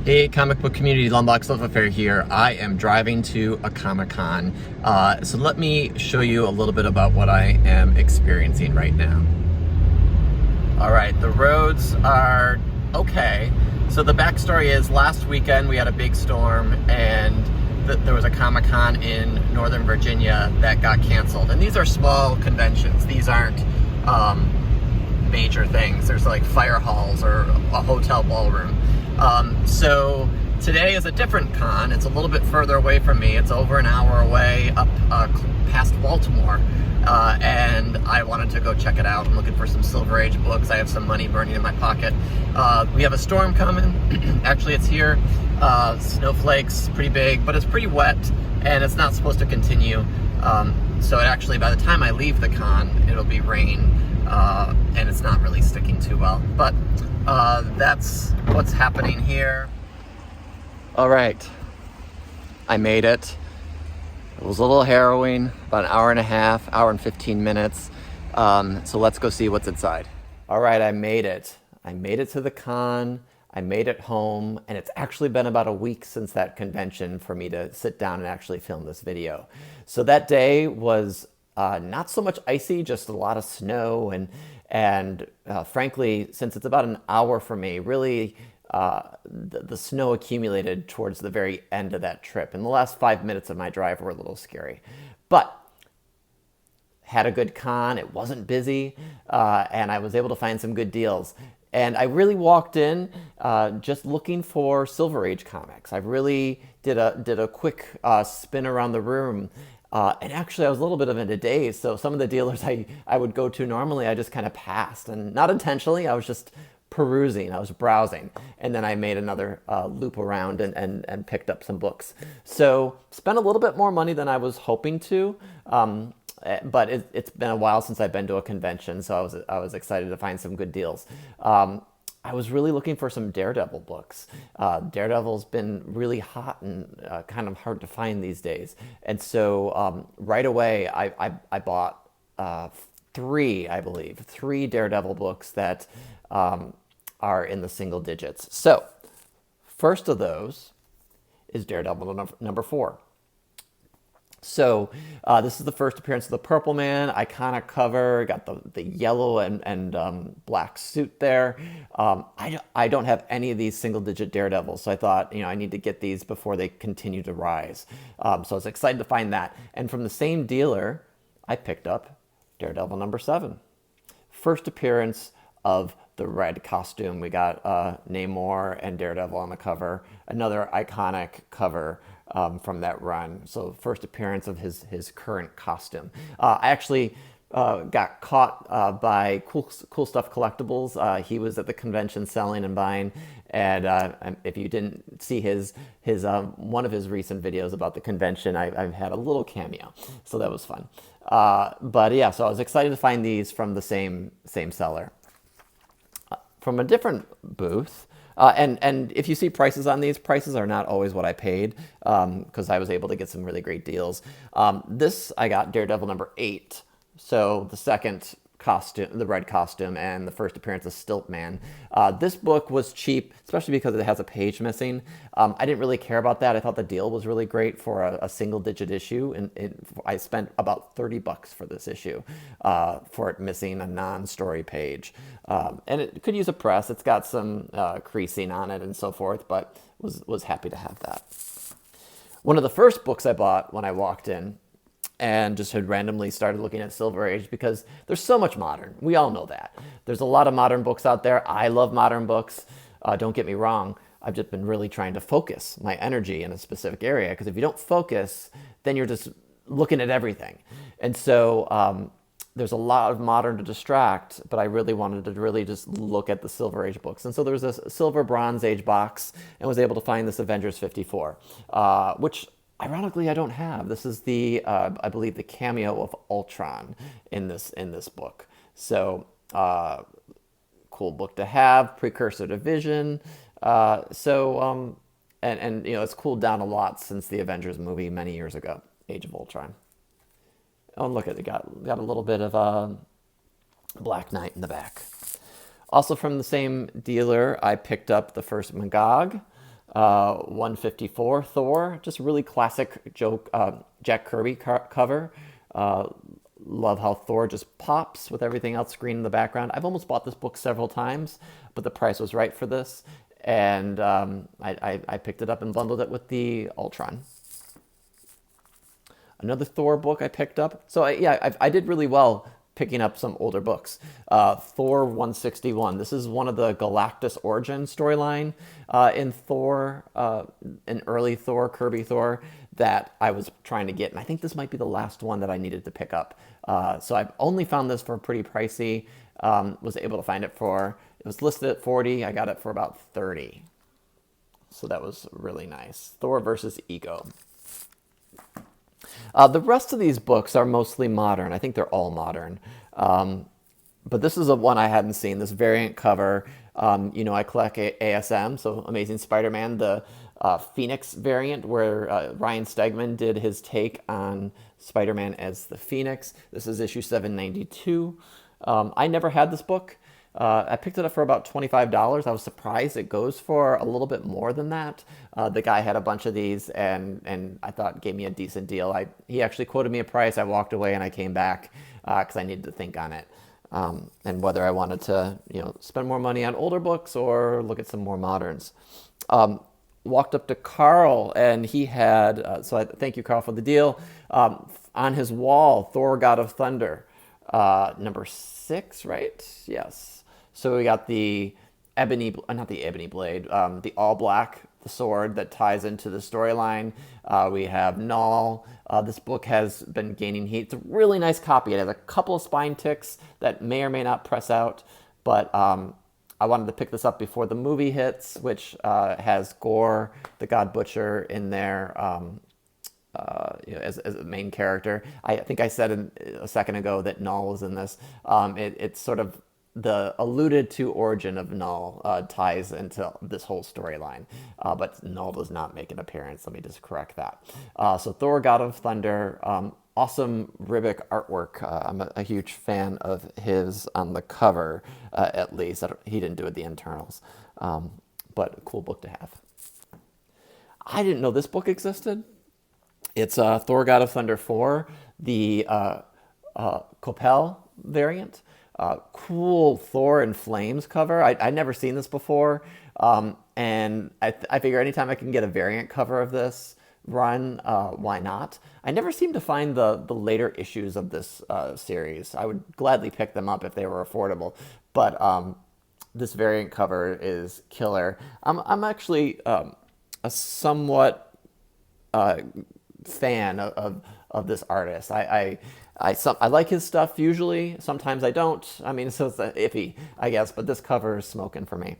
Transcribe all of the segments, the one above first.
Hey, comic book community, Lumbox Love Affair here. I am driving to a Comic-Con. So let me show you a little bit about what I am experiencing right now. All right, the roads are okay. So the backstory is last weekend we had a big storm and there was a Comic-Con in Northern Virginia that got canceled. And these are small conventions. These aren't major things. There's like fire halls or a hotel ballroom. So today is a different con. It's a little bit further away from me. It's over an hour away up past Baltimore. And I wanted to go check it out. I'm looking for some Silver Age books. I have some money burning in my pocket. We have a storm coming. Actually, it's here. Snowflakes, pretty big, but it's pretty wet and it's not supposed to continue. So it actually, by the time I leave the con, it'll be rain. And it's not really sticking too well. But that's what's happening here. All right, I made it. It was a little harrowing, about an hour and a half, hour and 15 minutes. So let's go see what's inside. All right, I made it. I made it to the con. I made it home, and it's actually been about a week since that convention for me to sit down and actually film this video. So that day was not so much icy, just a lot of snow, and frankly, since it's about an hour for me, really the snow accumulated towards the very end of that trip. And the last 5 minutes of my drive were a little scary. But had a good con, it wasn't busy, and I was able to find some good deals. And I really walked in just looking for Silver Age comics. I really did a quick spin around the room. And actually, I was a little bit of in a daze. So some of the dealers I would go to normally, I just kind of passed. And not intentionally, I was just perusing. I was browsing. And then I made another loop around and picked up some books. So spent a little bit more money than I was hoping to. But it's been a while since I've been to a convention. So I was excited to find some good deals. I was really looking for some Daredevil books. Daredevil's been really hot and kind of hard to find these days. And so right away, I bought three Daredevil books that are in the single digits. So first of those is Daredevil number 4. So this is the first appearance of the Purple Man, iconic cover, got the yellow and black suit there. I don't have any of these single-digit Daredevils, so I thought, I need to get these before they continue to rise. So I was excited to find that. And from the same dealer, I picked up Daredevil number 7. First appearance of the red costume. We got Namor and Daredevil on the cover, another iconic cover from that run. So first appearance of his current costume. I actually got caught by Cool Stuff Collectibles. He was at the convention selling and buying, and if you didn't see his one of his recent videos about the convention, I've had a little cameo, so that was fun. But yeah, so I was excited to find these from the same seller. From a different booth, and if you see prices on these, prices are not always what I paid because I was able to get some really great deals. This I got Daredevil number 8, so the second costume, the red costume, and the first appearance of Stiltman. This book was cheap, especially because it has a page missing. I didn't really care about that. I thought the deal was really great for a single-digit issue, and I spent about $30 for this issue for it missing a non-story page. And it could use a press. It's got some creasing on it and so forth, but was happy to have that. One of the first books I bought when I walked in and just had randomly started looking at Silver Age because there's so much modern. We all know that. There's a lot of modern books out there. I love modern books. Don't get me wrong. I've just been really trying to focus my energy in a specific area because if you don't focus, then you're just looking at everything. And so there's a lot of modern to distract, but I really wanted to really just look at the Silver Age books. And so there was a Silver Bronze Age box and was able to find this Avengers 54, which ironically, I don't have. This is the, I believe, the cameo of Ultron in this book. So, cool book to have, precursor to Vision. And it's cooled down a lot since the Avengers movie many years ago, Age of Ultron. Oh, and look at it, got a little bit of Black Knight in the back. Also from the same dealer, I picked up the first Magog. 154 Thor, just a really classic Jack Kirby cover. Uh, Love how Thor just pops with everything else green in the background. I've almost bought this book several times, but the price was right for this, and I picked it up and bundled it with the Ultron. Another Thor book I picked up. So I did really well picking up some older books. Thor 161. This is one of the Galactus origin storyline in Thor, in early Thor, Kirby Thor, that I was trying to get. And I think this might be the last one that I needed to pick up. So I've only found this for pretty pricey. Was able to find it for, it was listed at 40. I got it for about 30. So that was really nice. Thor versus Ego. The rest of these books are mostly modern. I think they're all modern. But this is a one I hadn't seen, this variant cover. I collect ASM, so Amazing Spider-Man, the Phoenix variant, where Ryan Stegman did his take on Spider-Man as the Phoenix. This is issue 792. I never had this book. I picked it up for about $25. I was surprised it goes for a little bit more than that. The guy had a bunch of these, and I thought gave me a decent deal. He actually quoted me a price. I walked away and I came back because I needed to think on it, and whether I wanted to spend more money on older books or look at some more moderns. Walked up to Carl, and he had thank you, Carl, for the deal. On his wall, Thor: God of Thunder, number 6, right? Yes. So we got the not the ebony blade, the all black, the sword that ties into the storyline. We have Null. This book has been gaining heat. It's a really nice copy. It has a couple of spine ticks that may or may not press out, but I wanted to pick this up before the movie hits, which has Gore, the God Butcher, in there as a main character. I think I said a second ago that Null was in this. It's sort of the alluded to origin of Null ties into this whole storyline, but Null does not make an appearance. Let me just correct that. So Thor: God of Thunder, awesome Ribic artwork. I'm a huge fan of his on the cover, at least. He didn't do it the internals, but a cool book to have. I didn't know this book existed. It's Thor: God of Thunder 4, the Coppel variant. Cool Thor in Flames cover. I'd never seen this before, and I figure anytime I can get a variant cover of this run, why not? I never seem to find the later issues of this series. I would gladly pick them up if they were affordable, but this variant cover is killer. I'm actually a somewhat fan of this artist. I like his stuff usually. Sometimes I don't. I mean, so it's iffy, I guess. But this cover is smoking for me.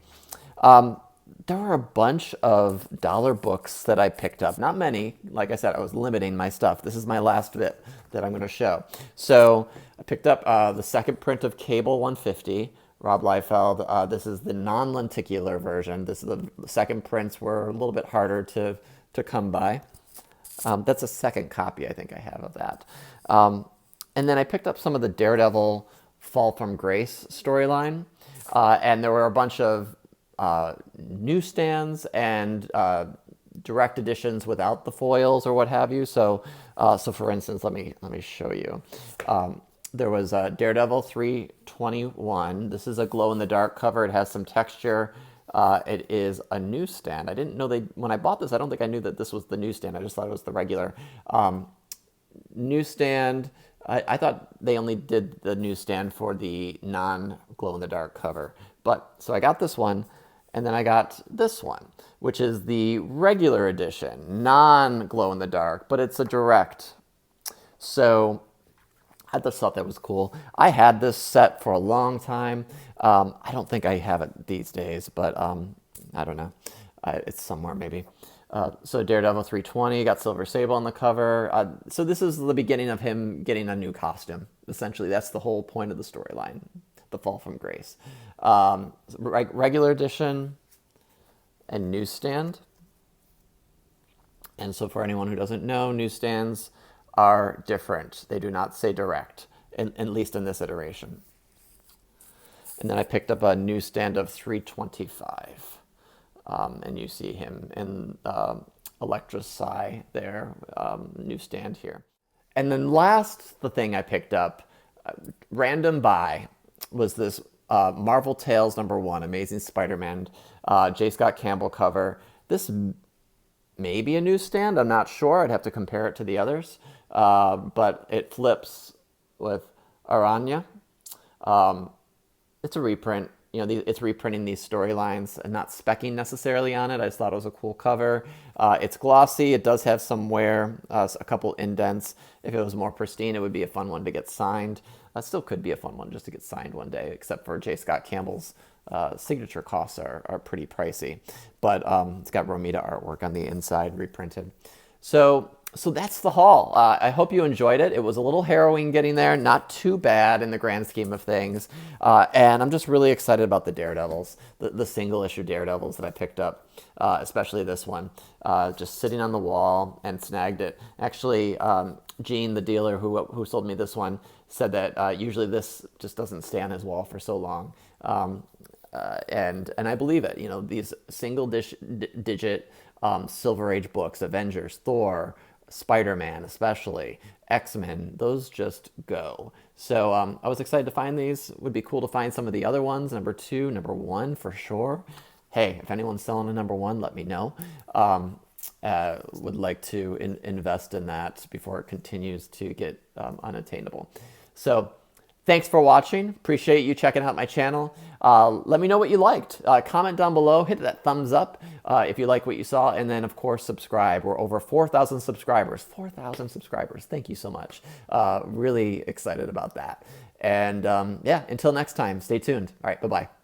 There were a bunch of dollar books that I picked up. Not many. Like I said, I was limiting my stuff. This is my last bit that I'm going to show. So I picked up the second print of Cable 150, Rob Liefeld. This is the non-lenticular version. This is the second prints were a little bit harder to come by. That's a second copy I think I have of that. And then I picked up some of the Daredevil Fall from Grace storyline. And there were a bunch of newsstands and direct editions without the foils or what have you. So for instance, let me show you. There was Daredevil 321. This is a glow-in-the-dark cover. It has some texture. It is a newsstand. I didn't know when I bought this, I don't think I knew that this was the newsstand. I just thought it was the regular newsstand. I thought they only did the newsstand for the non-glow-in-the-dark cover. So I got this one, and then I got this one, which is the regular edition, non-glow-in-the-dark, but it's a direct. So I just thought that was cool. I had this set for a long time. I don't think I have it these days, but I don't know. It's somewhere maybe. So Daredevil 320 got Silver Sable on the cover. So this is the beginning of him getting a new costume. Essentially, that's the whole point of the storyline, the Fall from Grace. Regular edition and newsstand. And so for anyone who doesn't know, newsstands are different. They do not say direct, at least in this iteration. And then I picked up a newsstand of 325. and you see him in Electrosci there, newsstand here. And then last, the thing I picked up, random buy, was this Marvel Tales #1, Amazing Spider-Man, J. Scott Campbell cover. This may be a newsstand, I'm not sure. I'd have to compare it to the others. But it flips with Aranya. It's a reprint. You know, it's reprinting these storylines and not specking necessarily on it. I just thought it was a cool cover. It's glossy. It does have some wear, a couple indents. If it was more pristine, it would be a fun one to get signed. Still could be a fun one just to get signed one day, except for J. Scott Campbell's signature costs are pretty pricey. But it's got Romita artwork on the inside, reprinted. So that's the haul. I hope you enjoyed it. It was a little harrowing getting there, not too bad in the grand scheme of things. And I'm just really excited about the Daredevils, the single issue Daredevils that I picked up, especially this one, just sitting on the wall and snagged it. Actually, Gene, the dealer who sold me this one, said that usually this just doesn't stay on his wall for so long. And I believe it. You know, these single digit Silver Age books, Avengers, Thor, Spider-Man especially, X-Men, those just go. So I was excited to find these. Would be cool to find some of the other ones, #2, #1 for sure. Hey, if anyone's selling a #1, let me know. Would like to invest in that before it continues to get unattainable. So thanks for watching. Appreciate you checking out my channel. Let me know what you liked. Comment down below. Hit that thumbs up if you like what you saw. And then, of course, subscribe. We're over 4,000 subscribers. 4,000 subscribers. Thank you so much. Really excited about that. And yeah, until next time, stay tuned. All right, bye-bye.